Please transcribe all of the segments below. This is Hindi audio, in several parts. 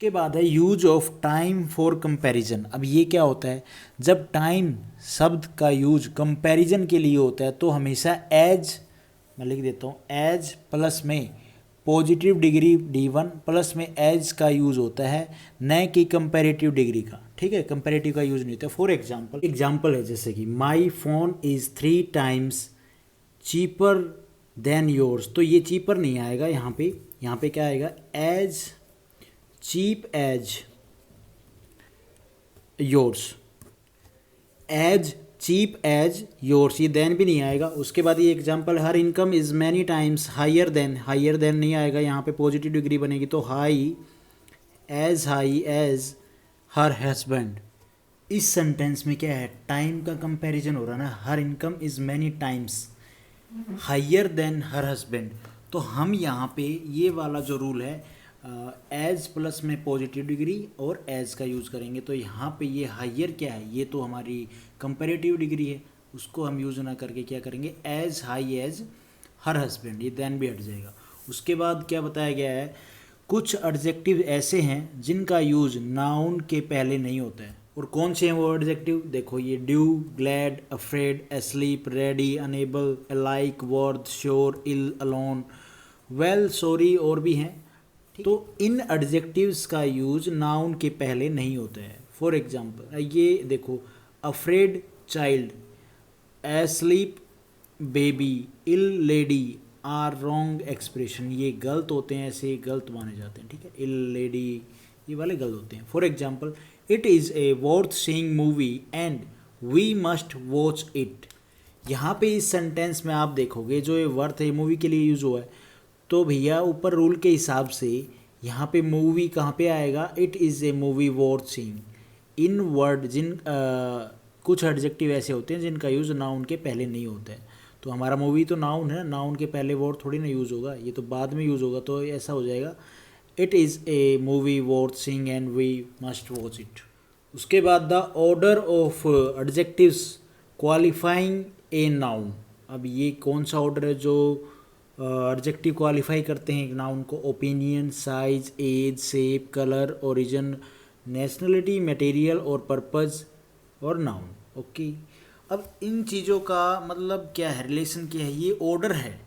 के बाद है use of time for comparison. अब ये क्या होता है, जब टाइम शब्द का यूज कंपैरिजन के लिए होता है तो हमेशा एज, मैं लिख देता हूँ एज प्लस में पॉजिटिव डिग्री D1 प्लस में एज का यूज होता है, न कि कंपैरेटिव डिग्री का। ठीक है, कंपैरेटिव का यूज नहीं होता। फॉर एग्जाम्पल है जैसे कि my phone is 3 times cheaper than yours, तो ये चीपर नहीं आएगा यहाँ पे क्या आएगा, as cheap as yours, as cheap as yours, ये देन भी नहीं आएगा। उसके बाद ये example, her income is many times higher than नहीं आएगा, यहाँ पे पॉजिटिव डिग्री बनेगी तो हाई एज हर हस्बैंड। इस सेंटेंस में क्या है, टाइम का कंपैरिजन हो रहा है ना, her income is many times higher than her husband. तो हम यहाँ पे ये वाला जो रूल है, एज प्लस में पॉजिटिव डिग्री और एज का यूज़ करेंगे, तो यहाँ पे ये हायर क्या है, ये तो हमारी कंपैरेटिव डिग्री है, उसको हम यूज़ ना करके क्या करेंगे, as high as her husband, ये देन भी हट जाएगा। उसके बाद क्या बताया गया है, कुछ एडजेक्टिव ऐसे हैं जिनका यूज़ नाउन के पहले नहीं होता है। और कौन से हैं वो एडजेक्टिव, देखो ये due, glad, afraid, asleep, ready, unable, alike, worth, sure, ill, alone, well, sorry और भी हैं। तो इन एडजेक्टिव्स का यूज नाउन के पहले नहीं होता है। फॉर एग्जांपल ये देखो, afraid child, asleep baby, ill lady are wrong expression, ये गलत होते हैं, ऐसे गलत माने जाते हैं। ठीक है, इल लेडी ये वाले गलत होते हैं। For example, it is a worth seeing movie and we must watch it. यहाँ पे इस सेंटेंस में आप देखोगे जो ये वर्थ है मूवी के लिए यूज हुआ है, तो भैया ऊपर रूल के हिसाब से यहाँ पे मूवी कहाँ पे आएगा, it is a movie worth seeing. In word कुछ एडजेक्टिव ऐसे होते हैं जिनका यूज़ नाउन के पहले नहीं होता है। तो हमारा मूवी तो नाउन है, नाउन के पहले वर्ड थोड़ी ना यूज़ होगा, ये तो बाद में यूज़ होगा, तो ऐसा हो जाएगा, it is a movie worth seeing and we must watch it. उसके बाद the order of adjectives qualifying a noun. अब ये कौन सा ऑर्डर है जो एडजेक्टिव क्वालिफाई करते हैं एक नाउन को, opinion, size, age, shape, colour, origin, nationality, material और पर्पस और नाउन। ओके, अब इन चीज़ों का मतलब क्या है, रिलेशन क्या है, ये ऑर्डर है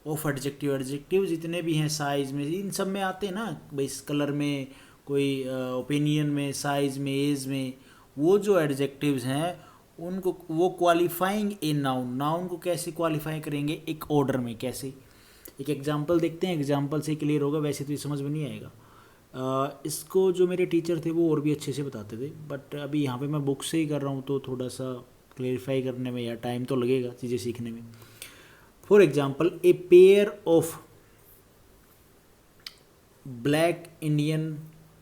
ऑफ एडजेक्टिव जितने भी हैं, साइज में, इन सब में आते हैं ना भाई, कलर में, कोई ओपिनियन में, साइज में, एज में, वो जो एडजेक्टिव्स हैं उनको वो क्वालिफाइंग ए नाउन, नाउन को कैसे क्वालिफाई करेंगे, एक ऑर्डर में। कैसे, एक एग्जांपल देखते हैं, एग्जांपल से क्लियर होगा, वैसे तो ये समझ में नहीं आएगा। इसको जो मेरे टीचर थे वो और भी अच्छे से बताते थे, बट अभी यहाँ पे मैं बुक से ही कर रहा हूँ तो थोड़ा सा क्लेरिफाई करने में या टाइम तो लगेगा चीज़ें सीखने में। For example, a pair of black Indian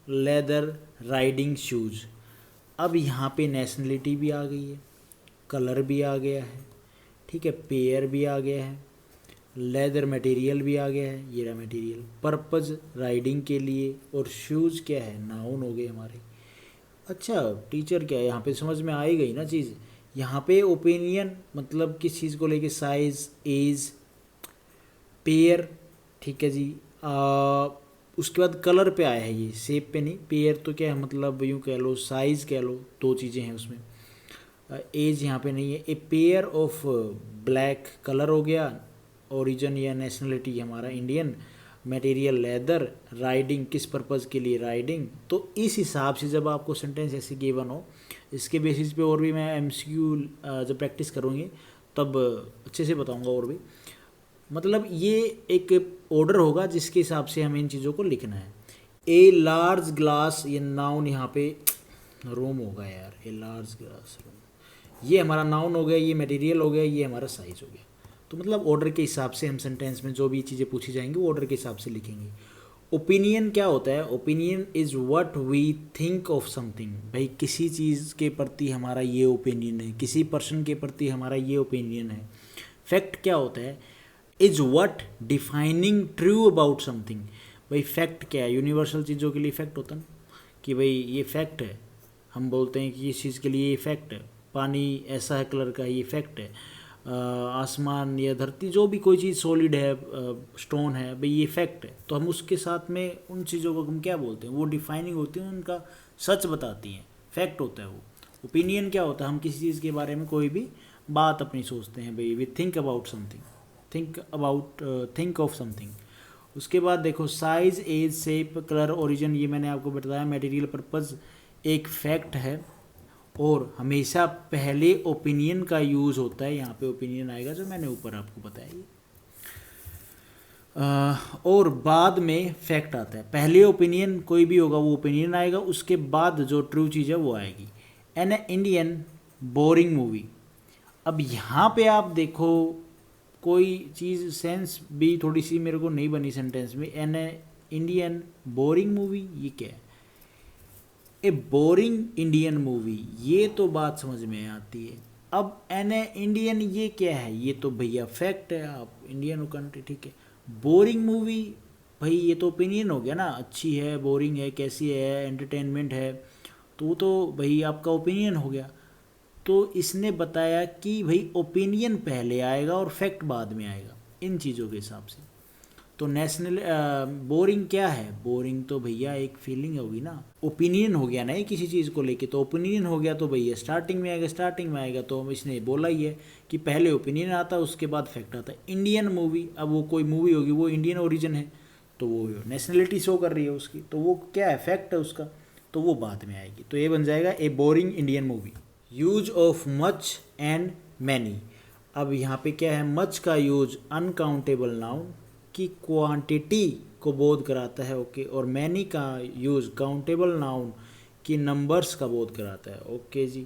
leather riding shoes. अब यहाँ पे नेशनलिटी भी आ गई है, कलर भी आ गया है, ठीक है, पेयर भी आ गया है, लेदर मटेरियल भी आ गया है, ये रहा मटेरियल, पर्पज़ राइडिंग के लिए, और शूज़ क्या है, नाउन हो गए हमारे। अच्छा टीचर क्या है, यहाँ पे समझ में आई गई ना चीज़। यहाँ पे ओपिनियन मतलब किस चीज़ को लेके, साइज, एज, पेयर, ठीक है जी। उसके बाद कलर पे आया है, ये शेप पे नहीं, पेयर तो क्या है मतलब यूँ कह लो, साइज़ कह लो, दो चीज़ें हैं उसमें। एज यहाँ पे नहीं है। A pair of black, colour हो गया, ओरिजिन या नेशनलिटी हमारा इंडियन, मटेरियल लेदर, राइडिंग किस पर्पज़ के लिए, राइडिंग। तो इस हिसाब से जब आपको सेंटेंस ऐसे गिवन हो, इसके बेसिस पे और भी मैं एमसीक्यू जब प्रैक्टिस करूँगी तब अच्छे से बताऊँगा और भी। मतलब ये एक ऑर्डर होगा जिसके हिसाब से हमें इन चीज़ों को लिखना है। ए लार्ज ग्लास, ये नाउन यहाँ पे रूम होगा यार, ए लार्ज ग्लास रूम, ये हमारा नाउन हो गया, ये मटेरियल हो गया, ये हमारा साइज हो गया। तो मतलब ऑर्डर के हिसाब से हम सेंटेंस में जो भी चीज़ें पूछी जाएंगी वो ऑर्डर के हिसाब से लिखेंगे। ओपिनियन क्या होता है, opinion is what we think of something. भाई किसी चीज़ के प्रति हमारा ये ओपिनियन है, किसी पर्सन के प्रति हमारा ये ओपिनियन है। फैक्ट क्या होता है, is what defining true about something. भाई फैक्ट क्या है, यूनिवर्सल चीज़ों के लिए फैक्ट होता है ना, कि भाई ये फैक्ट है, हम बोलते हैं कि इस चीज़ के लिए ये फैक्ट है, पानी ऐसा है कलर का, ये फैक्ट है। आसमान या धरती, जो भी कोई चीज़ सॉलिड है, स्टोन है, भाई ये फैक्ट है, तो हम उसके साथ में उन चीज़ों को हम क्या बोलते हैं, वो डिफाइनिंग होती है, उनका सच बताती हैं, फैक्ट होता है वो। ओपिनियन क्या होता है, हम किसी चीज़ के बारे में कोई भी बात अपनी सोचते हैं, भाई we think about something, think of something. उसके बाद देखो size, age, shape, colour, origin, ये मैंने आपको बताया। मटेरियल, पर्पज़ एक फैक्ट है, और हमेशा पहले ओपिनियन का यूज़ होता है, यहाँ पे ओपिनियन आएगा जो मैंने ऊपर आपको बताया ये। और बाद में फैक्ट आता है। पहले ओपिनियन कोई भी होगा वो ओपिनियन आएगा, उसके बाद जो ट्रू चीज़ है वो आएगी। An Indian boring movie. अब यहाँ पे आप देखो कोई चीज़ सेंस भी थोड़ी सी मेरे को नहीं बनी सेंटेंस में। एन इंडियन बोरिंग मूवी, ये क्या है? ए बोरिंग इंडियन मूवी, ये तो बात समझ में आती है। अब एन इंडियन ये क्या है? ये तो भैया फैक्ट है, आप इंडियन कंट्री, ठीक है। बोरिंग मूवी, भाई ये तो ओपिनियन हो गया ना, अच्छी है, बोरिंग है, कैसी है, एंटरटेनमेंट है, तो वो तो भाई आपका ओपिनियन हो गया। तो इसने बताया कि भाई ओपिनियन पहले आएगा और फैक्ट बाद में आएगा, इन चीज़ों के हिसाब से। तो नेशनल बोरिंग क्या है? बोरिंग तो भैया एक फीलिंग होगी ना, ओपिनियन हो गया ना ये किसी चीज़ को लेके, तो ओपिनियन हो गया तो भैया स्टार्टिंग में आएगा। तो इसने बोला ही है कि पहले ओपिनियन आता है, उसके बाद फैक्ट आता है। इंडियन मूवी, अब वो कोई मूवी होगी, वो इंडियन ओरिजिन है, तो वो नेशनलिटी शो कर रही है उसकी, तो वो क्या है? फैक्ट है उसका, तो वो बाद में आएगी। तो ये बन जाएगा a boring Indian movie. Use of much and many. अब यहाँ पे क्या है? मच का यूज अनकाउंटेबल नाउन की क्वांटिटी को बोध कराता है, ओके। और मैनी का यूज काउंटेबल नाउन की नंबर्स का बोध कराता है, ओके जी।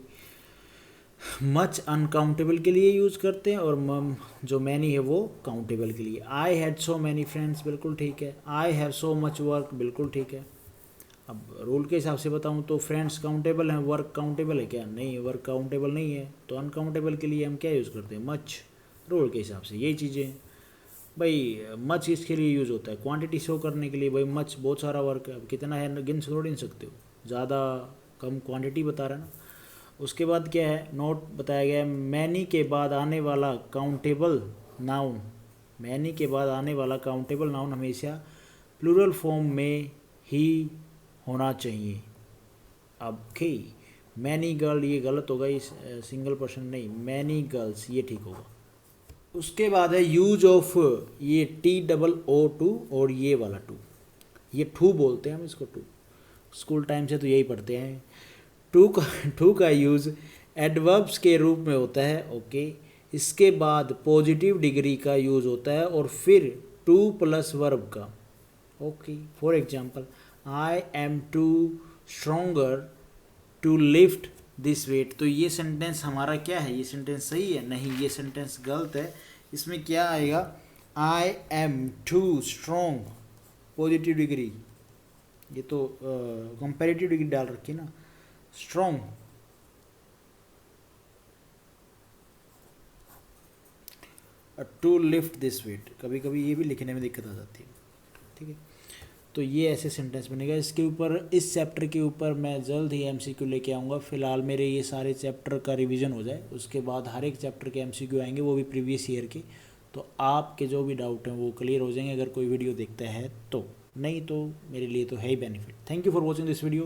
मच अनकाउंटेबल के लिए यूज करते हैं, और जो मैनी है वो काउंटेबल के लिए। I had so many friends, बिल्कुल ठीक है। I have so much work, बिल्कुल ठीक है। अब रूल के हिसाब से बताऊं तो फ्रेंड्स काउंटेबल हैं, वर्क काउंटेबल है क्या? नहीं, वर्क काउंटेबल नहीं है, तो अनकाउंटेबल के लिए हम क्या यूज़ करते हैं? मच। रूल के हिसाब से यही चीज़ें भाई। मच इसके लिए यूज़ होता है क्वांटिटी शो करने के लिए, भाई मच बहुत सारा वर्क है, अब कितना है गिन थोड़ी नहीं सकते हो, ज़्यादा कम क्वांटिटी बता रहा है ना। उसके बाद क्या है? नोट बताया गया है, मैनी के बाद आने वाला काउंटेबल नाउन, मैनी के बाद आने वाला काउंटेबल नाउन हमेशा प्लूरल फॉर्म में ही होना चाहिए। अब खे मैनी गर्ल, ये गलत होगा, इस सिंगल पर्सन नहीं, मैनी गर्ल्स ये ठीक होगा। उसके बाद है यूज ऑफ, ये TOO और ये वाला टू, ये ठू बोलते हैं हम इसको, टू। स्कूल टाइम से तो यही पढ़ते हैं। टू का यूज़ एडवर्ब्स के रूप में होता है, ओके। इसके बाद पॉजिटिव डिग्री का यूज़ होता है, और फिर टू प्लस वर्ब का, okay. For example, I am too stronger to lift this weight. तो ये सेंटेंस हमारा क्या है? ये सेंटेंस सही है? नहीं, ये सेंटेंस गलत है। इसमें क्या आएगा? I am too strong, positive degree, ये तो कंपैरेटिव डिग्री डाल रखी ना, strong. To lift this weight, कभी कभी ये भी लिखने में दिक्कत आ जाती है, ठीक है। तो ये ऐसे सेंटेंस बनेगा। इसके ऊपर, इस चैप्टर के ऊपर मैं जल्द ही MCQ लेके आऊँगा। फ़िलहाल मेरे ये सारे चैप्टर का रिवीजन हो जाए, उसके बाद हर एक चैप्टर के MCQ आएंगे, वो भी प्रीवियस ईयर के। तो आपके जो भी डाउट हैं वो क्लियर हो जाएंगे अगर कोई वीडियो देखता है तो, नहीं तो मेरे लिए तो है ही benefit. Thank you for watching this video.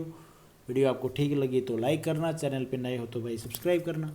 Video आपको ठीक लगी तो लाइक करना, चैनल पर नए हो तो भाई सब्सक्राइब करना।